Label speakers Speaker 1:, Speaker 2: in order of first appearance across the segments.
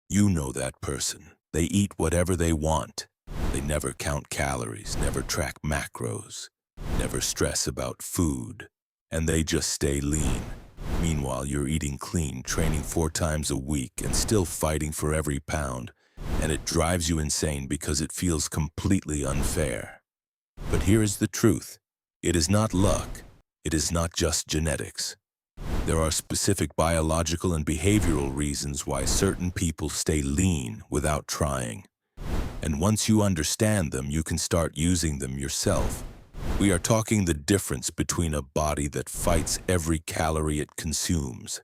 Speaker 1: You know that person. They eat whatever they want. They never count calories, never track macros, never stress about food, and they just stay lean. Meanwhile, you're eating clean, training 4 times a week, and still fighting for every pound, and it drives you insane because it feels completely unfair. But here is the truth. It is not luck. It is not just genetics. There are specific biological and behavioral reasons why certain people stay lean without trying. And once you understand them, you can start using them yourself. We are talking the difference between a body that fights every calorie it consumes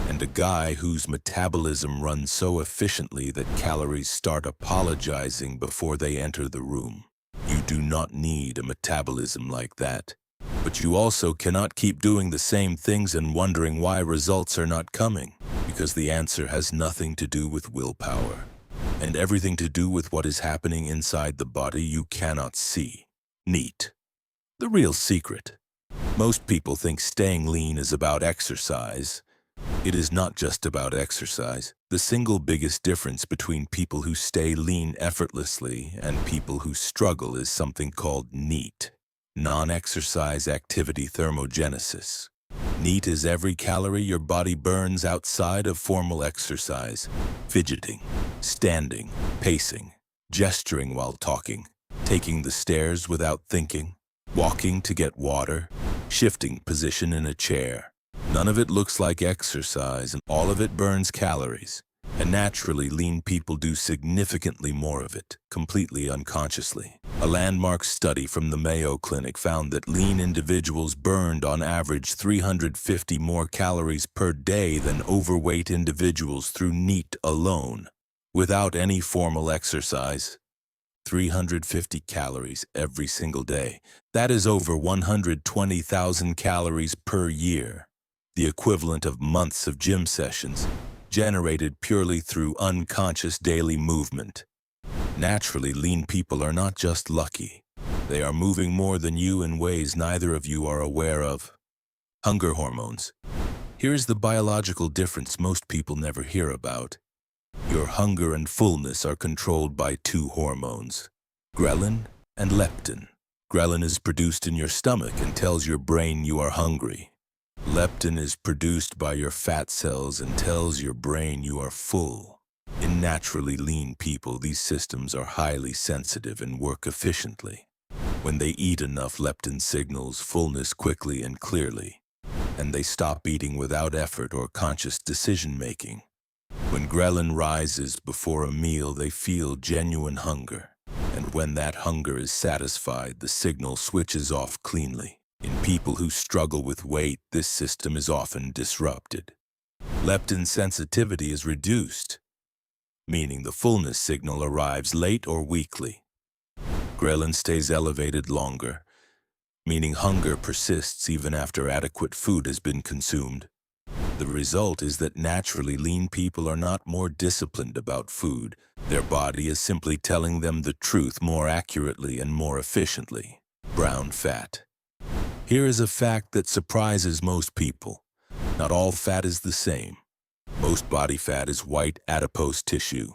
Speaker 1: and a guy whose metabolism runs so efficiently that calories start apologizing before they enter the room. You do not need a metabolism like that. But you also cannot keep doing the same things and wondering why results are not coming, because the answer has nothing to do with willpower, and everything to do with what is happening inside the body you cannot see. Neat. The real secret. Most people think staying lean is about exercise. It is not just about exercise. The single biggest difference between people who stay lean effortlessly and people who struggle is something called NEAT. Non-exercise activity thermogenesis. NEAT is every calorie your body burns outside of formal exercise. Fidgeting, standing, pacing, gesturing while talking, taking the stairs without thinking, walking to get water, shifting position in a chair. None of it looks like exercise, and all of it burns calories. And naturally, lean people do significantly more of it, completely unconsciously. A landmark study from the Mayo Clinic found that lean individuals burned on average 350 more calories per day than overweight individuals through NEAT alone, without any formal exercise. 350 calories every single day. That is over 120,000 calories per year, the equivalent of months of gym sessions, generated purely through unconscious daily movement. Naturally, lean people are not just lucky. They are moving more than you in ways neither of you are aware of. Hunger hormones. Here is the biological difference most people never hear about. Your hunger and fullness are controlled by 2 hormones, ghrelin and leptin. Ghrelin is produced in your stomach and tells your brain you are hungry. Leptin is produced by your fat cells and tells your brain you are full. In naturally lean people, these systems are highly sensitive and work efficiently. When they eat enough, leptin signals fullness quickly and clearly, and they stop eating without effort or conscious decision-making. When ghrelin rises before a meal, they feel genuine hunger, and when that hunger is satisfied, the signal switches off cleanly. In people who struggle with weight, this system is often disrupted. Leptin sensitivity is reduced, meaning the fullness signal arrives late or weakly. Ghrelin stays elevated longer, meaning hunger persists even after adequate food has been consumed. The result is that naturally lean people are not more disciplined about food. Their body is simply telling them the truth more accurately and more efficiently. Brown fat. Here is a fact that surprises most people. Not all fat is the same. Most body fat is white adipose tissue.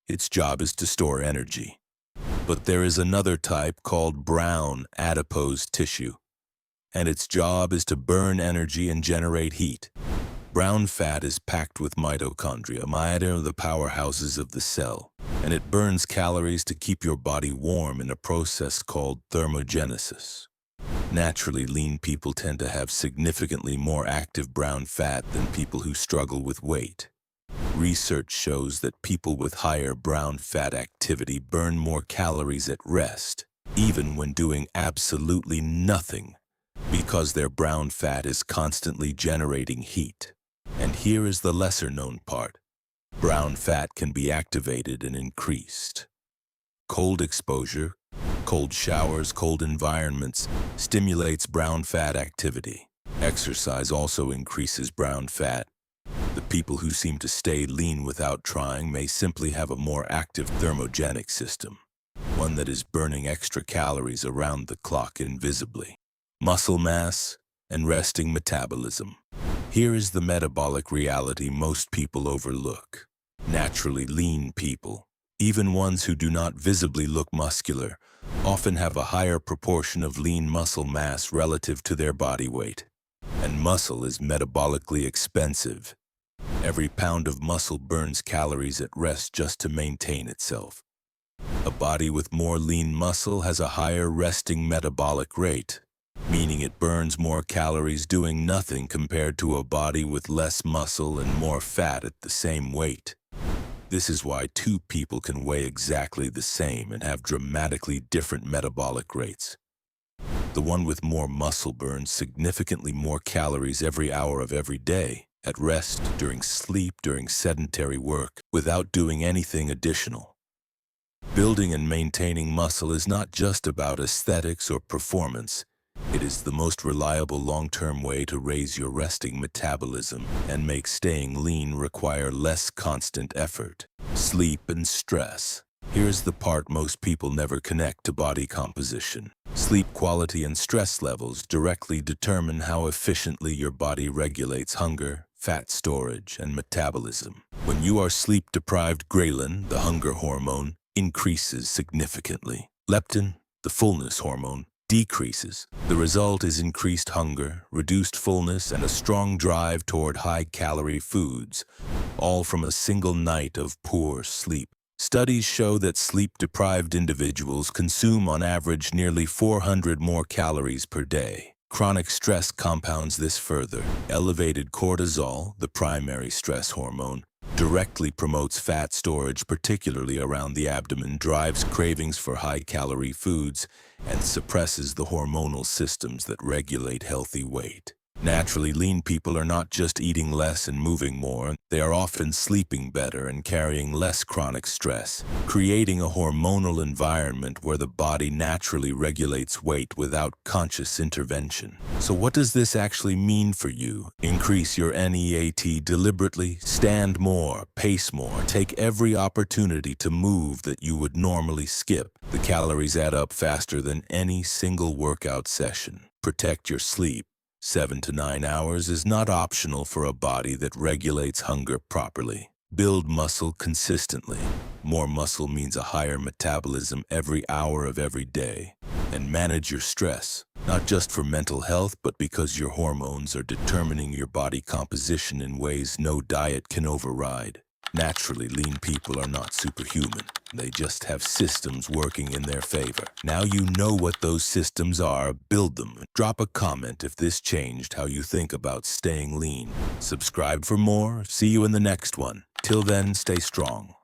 Speaker 1: Its job is to store energy. But there is another type called brown adipose tissue, and its job is to burn energy and generate heat. Brown fat is packed with mitochondria. Mitochondria are the powerhouses of the cell, and it burns calories to keep your body warm in a process called thermogenesis. Naturally, lean people tend to have significantly more active brown fat than people who struggle with weight. Research shows that people with higher brown fat activity burn more calories at rest, even when doing absolutely nothing, because their brown fat is constantly generating heat. And here is the lesser-known part. Brown fat can be activated and increased. Cold exposure, cold showers, cold environments stimulates brown fat activity. Exercise also increases brown fat. The people who seem to stay lean without trying may simply have a more active thermogenic system, one that is burning extra calories around the clock invisibly. Muscle mass and resting metabolism. Here is the metabolic reality most people overlook. Naturally lean people, even ones who do not visibly look muscular, often have a higher proportion of lean muscle mass relative to their body weight. And muscle is metabolically expensive. Every pound of muscle burns calories at rest just to maintain itself. A body with more lean muscle has a higher resting metabolic rate, meaning it burns more calories doing nothing compared to a body with less muscle and more fat at the same weight. This is why two people can weigh exactly the same and have dramatically different metabolic rates. The one with more muscle burns significantly more calories every hour of every day, at rest, during sleep, during sedentary work, without doing anything additional. Building and maintaining muscle is not just about aesthetics or performance. It is the most reliable long-term way to raise your resting metabolism and make staying lean require less constant effort. Sleep and stress. Here's the part most people never connect to body composition. Sleep quality and stress levels directly determine how efficiently your body regulates hunger, fat storage, and metabolism. When you are sleep-deprived, ghrelin, the hunger hormone, increases significantly. Leptin, the fullness hormone, decreases. The result is increased hunger, reduced fullness, and a strong drive toward high-calorie foods, all from a single night of poor sleep. Studies show that sleep-deprived individuals consume on average nearly 400 more calories per day. Chronic stress compounds this further. Elevated cortisol, the primary stress hormone, directly promotes fat storage, particularly around the abdomen, drives cravings for high-calorie foods, and suppresses the hormonal systems that regulate healthy weight. Naturally lean people are not just eating less and moving more, they are often sleeping better and carrying less chronic stress, creating a hormonal environment where the body naturally regulates weight without conscious intervention. So what does this actually mean for you? Increase your NEAT deliberately, stand more, pace more, take every opportunity to move that you would normally skip. The calories add up faster than any single workout session. Protect your sleep. 7 to 9 hours is not optional for a body that regulates hunger properly. Build muscle consistently. More muscle means a higher metabolism every hour of every day. And manage your stress, not just for mental health, but because your hormones are determining your body composition in ways no diet can override. Naturally, lean people are not superhuman. They just have systems working in their favor. Now you know what those systems are. Build them. Drop a comment if this changed how you think about staying lean. Subscribe for more. See you in the next one. Till then, stay strong.